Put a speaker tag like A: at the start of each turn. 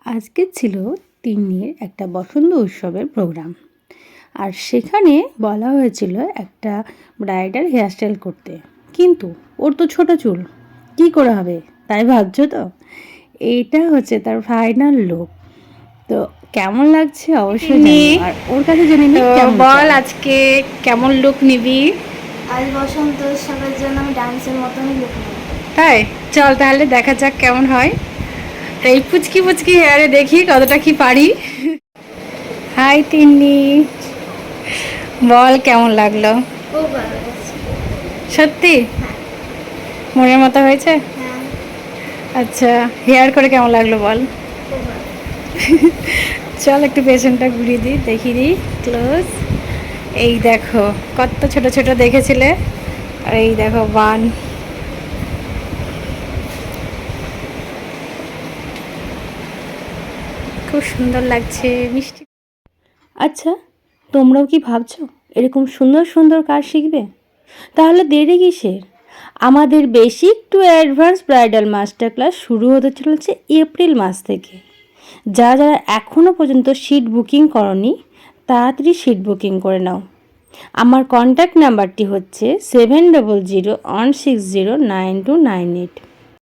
A: আজকে ছিল তিন্নির একটা বসন্ত উৎসবের প্রোগ্রাম, আর সেখানে বলা হয়েছিল একটা ব্রাইডাল হেয়ারস্টাইল করতে। কিন্তু ওর তো ছোট চুল, কি করে হবে তাই ভাবছো তো? এইটা হচ্ছে তার ফাইনাল লুক। তো কেমন লাগছে অবশ্যই জানিও, আর ওর কাছে জেনে নিই কেমন
B: বল আজকে কেমন লুক নিবি।
C: আজ বসন্ত উৎসবের জন্য আমি ডান্সের মতনই লুক নেব।
B: তাই চল তাহলে দেখা যাক কেমন হয়। তো এই পুচকি পুচকি হেয়ারে দেখি কতটা কি পারি। হাই তিন্নি, বল কেমন লাগলো?
C: খুব ভালো লাগছে।
B: সত্যি
C: হ্যাঁ
B: মনের মতো হয়েছে?
C: হ্যাঁ
B: আচ্ছা, হেয়ার করে কেমন লাগলো বল?
C: খুব ভালো।
B: চল একটু পেছনটা ঘুরিয়ে দিই, দেখিয়ে দিই ক্লোজ। এই দেখো কত ছোট ছোট দেখেছিলে, আর এই দেখো বান। খুব সুন্দর লাগছে, মিষ্টি।
A: আচ্ছা, তোমরাও কি ভাবছো এরকম সুন্দর সুন্দর কাজ শিখবে? তাহলে দেরি কিসের? আমাদের basic to advance bridal master class শুরু হতে চলেছে এপ্রিল মাস থেকে। যারা যারা এখনও পর্যন্ত সিট বুকিং করনি, তাড়াতাড়ি সিট বুকিং করে নাও। আমার কন্ট্যাক্ট নাম্বারটি হচ্ছে 7001609298।